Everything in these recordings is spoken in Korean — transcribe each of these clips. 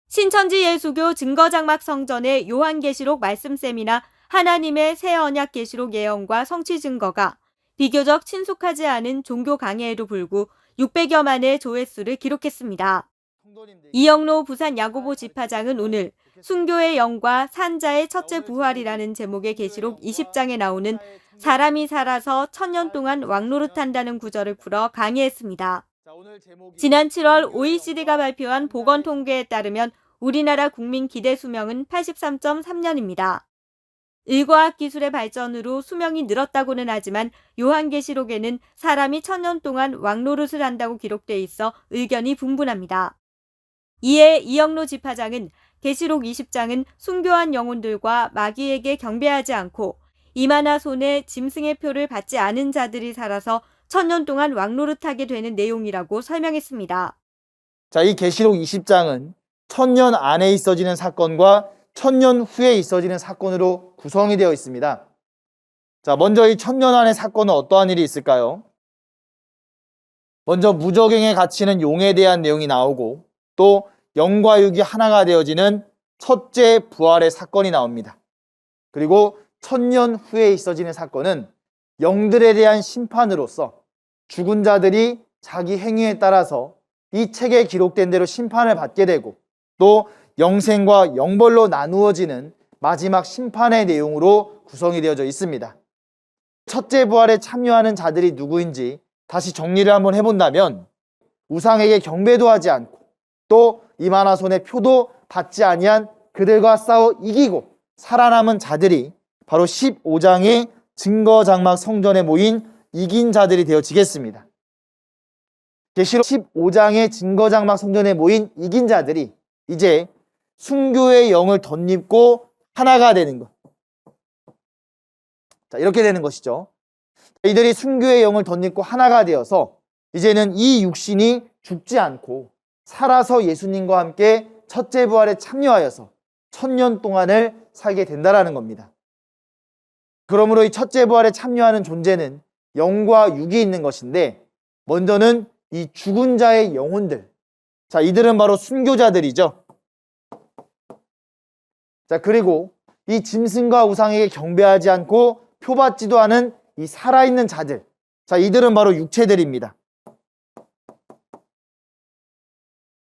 신천지 예수교 증거장막 성전의 요한계시록 말씀셈이나 하나님의 새 언약 계시록 예언과 성취 증거가 비교적 친숙하지 않은 종교 강해에도 불구 600여만의 조회수를 기록했습니다. 이영로 부산 야고보 지파장은 오늘 순교의 영과 산자의 첫째 부활이라는 제목의 계시록 20장에 나오는 사람이 살아서 1000년 동안 왕노릇한다는 구절을 풀어 강의했습니다. 지난 7월 OECD가 발표한 보건 통계에 따르면 우리나라 국민 기대 수명은 83.3년입니다. 의과학 기술의 발전으로 수명이 늘었다고는 하지만 요한계시록에는 사람이 1000년 동안 왕노릇을 한다고 기록돼 있어 의견이 분분합니다. 이에 이영로 지파장은 계시록 20장은 순교한 영혼들과 마귀에게 경배하지 않고 이마나 손에 짐승의 표를 받지 않은 자들이 살아서 1000년 동안 왕노릇하게 되는 내용이라고 설명했습니다. 자, 이 계시록 20장은 1000년 안에 있어지는 사건과 1000년 후에 있어지는 사건으로 구성이 되어 있습니다. 자, 먼저 이 1000년 안의 사건은 어떠한 일이 있을까요? 먼저 무적행에 갇히는 용에 대한 내용이 나오고 또 영과 육이 하나가 되어지는 첫째 부활의 사건이 나옵니다. 그리고 1000년 후에 있어지는 사건은 영들에 대한 심판으로서 죽은 자들이 자기 행위에 따라서 이 책에 기록된 대로 심판을 받게 되고 또 영생과 영벌로 나누어지는 마지막 심판의 내용으로 구성이 되어져 있습니다. 첫째 부활에 참여하는 자들이 누구인지 다시 정리를 한번 해본다면 우상에게 경배도 하지 않고 또 이마나 손에 표도 받지 아니한 그들과 싸워 이기고 살아남은 자들이 바로 15장의 증거장막 성전에 모인 이긴 자들이 되어지겠습니다. 계시록 15장의 증거장막 성전에 모인 이긴 자들이 이제 순교의 영을 덧입고 하나가 되는 것. 자, 이렇게 되는 것이죠. 이들이 순교의 영을 덧입고 하나가 되어서 이제는 이 육신이 죽지 않고 살아서 예수님과 함께 첫째 부활에 참여하여서 1000년 동안을 살게 된다라는 겁니다. 그러므로 이 첫째 부활에 참여하는 존재는 영과 육이 있는 것인데 먼저는 이 죽은 자의 영혼들. 자, 이들은 바로 순교자들이죠. 자, 그리고 이 짐승과 우상에게 경배하지 않고 표받지도 않은 이 살아있는 자들. 자, 이들은 바로 육체들입니다.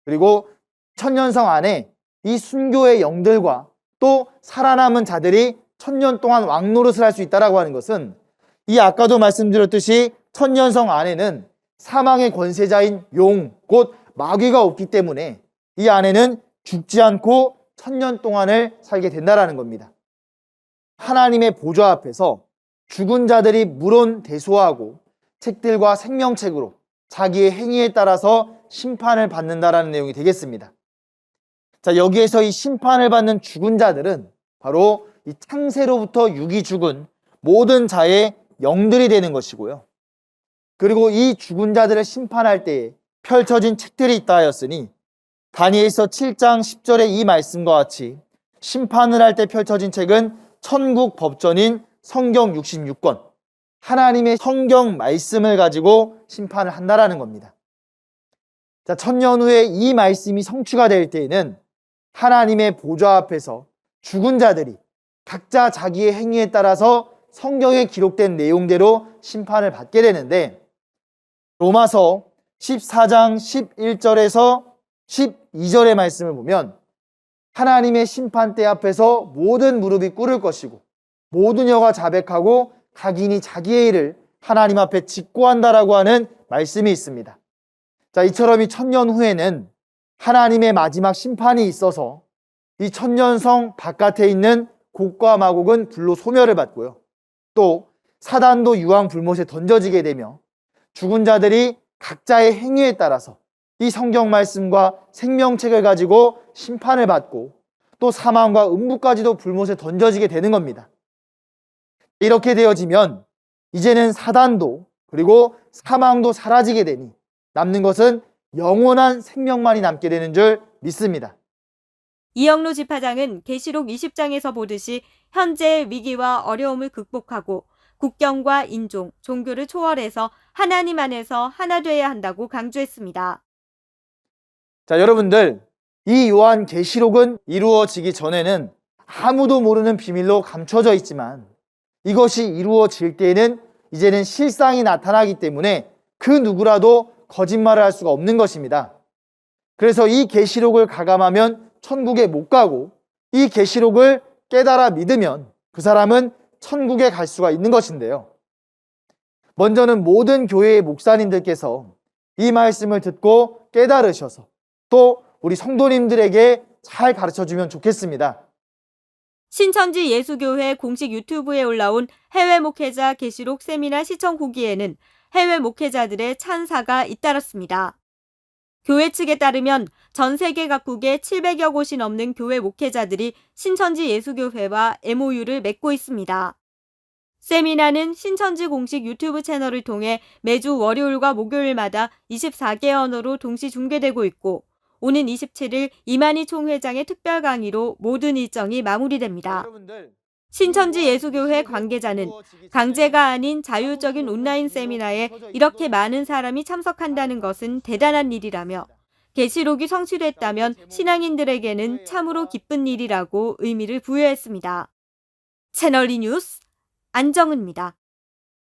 그리고 천년성 안에 이 순교의 영들과 또 살아남은 자들이 1000년 동안 왕노릇을 할 수 있다라고 하는 것은 이 아까도 말씀드렸듯이 천년성 안에는 사망의 권세자인 용, 곧 마귀가 없기 때문에 이 안에는 죽지 않고 1000년 동안을 살게 된다라는 겁니다. 하나님의 보좌 앞에서 죽은 자들이 물론 대소하고 책들과 생명책으로 자기의 행위에 따라서 심판을 받는다라는 내용이 되겠습니다. 자, 여기에서 이 심판을 받는 죽은 자들은 바로 이 창세로부터 육이 죽은 모든 자의 영들이 되는 것이고요. 그리고 이 죽은 자들을 심판할 때에 펼쳐진 책들이 있다 하였으니 다니엘서 7장 10절의 이 말씀과 같이 심판을 할 때 펼쳐진 책은 천국 법전인 성경 66권, 하나님의 성경 말씀을 가지고 심판을 한다라는 겁니다. 자, 1000년 후에 이 말씀이 성취가 될 때에는 하나님의 보좌 앞에서 죽은 자들이 각자 자기의 행위에 따라서 성경에 기록된 내용대로 심판을 받게 되는데 로마서 14장 11절에서 12절의 말씀을 보면 하나님의 심판대 앞에서 모든 무릎이 꿇을 것이고 모든 여가 자백하고 각인이 자기의 일을 하나님 앞에 직고한다라고 하는 말씀이 있습니다. 자, 이처럼 이 1000년 후에는 하나님의 마지막 심판이 있어서 이 천년성 바깥에 있는 곡과 마곡은 불로 소멸을 받고요. 또 사단도 유황 불못에 던져지게 되며 죽은 자들이 각자의 행위에 따라서 이 성경 말씀과 생명책을 가지고 심판을 받고 또 사망과 음부까지도 불못에 던져지게 되는 겁니다. 이렇게 되어지면 이제는 사단도 그리고 사망도 사라지게 되니 남는 것은 영원한 생명만이 남게 되는 줄 믿습니다. 이영로 지파장은 계시록 20장에서 보듯이 현재의 위기와 어려움을 극복하고 국경과 인종, 종교를 초월해서 하나님 안에서 하나 되어야 한다고 강조했습니다. 자, 여러분들, 이 요한 계시록은 이루어지기 전에는 아무도 모르는 비밀로 감춰져 있지만 이것이 이루어질 때에는 이제는 실상이 나타나기 때문에 그 누구라도 거짓말을 할 수가 없는 것입니다. 그래서 이 계시록을 가감하면 천국에 못 가고 이 계시록을 깨달아 믿으면 그 사람은 천국에 갈 수가 있는 것인데요. 먼저는 모든 교회의 목사님들께서 이 말씀을 듣고 깨달으셔서 또 우리 성도님들에게 잘 가르쳐주면 좋겠습니다. 신천지 예수교회 공식 유튜브에 올라온 해외 목회자 계시록 세미나 시청 후기에는 해외 목회자들의 찬사가 잇따랐습니다. 교회 측에 따르면 전 세계 각국의 700여 곳이 넘는 교회 목회자들이 신천지 예수교회와 MOU를 맺고 있습니다. 세미나는 신천지 공식 유튜브 채널을 통해 매주 월요일과 목요일마다 24개 언어로 동시 중계되고 있고 오는 27일 이만희 총회장의 특별 강의로 모든 일정이 마무리됩니다. 신천지 예수교회 관계자는 강제가 아닌 자율적인 온라인 세미나에 이렇게 많은 사람이 참석한다는 것은 대단한 일이라며 계시록이 성취됐다면 신앙인들에게는 참으로 기쁜 일이라고 의미를 부여했습니다. 채널 E 뉴스 안정은입니다.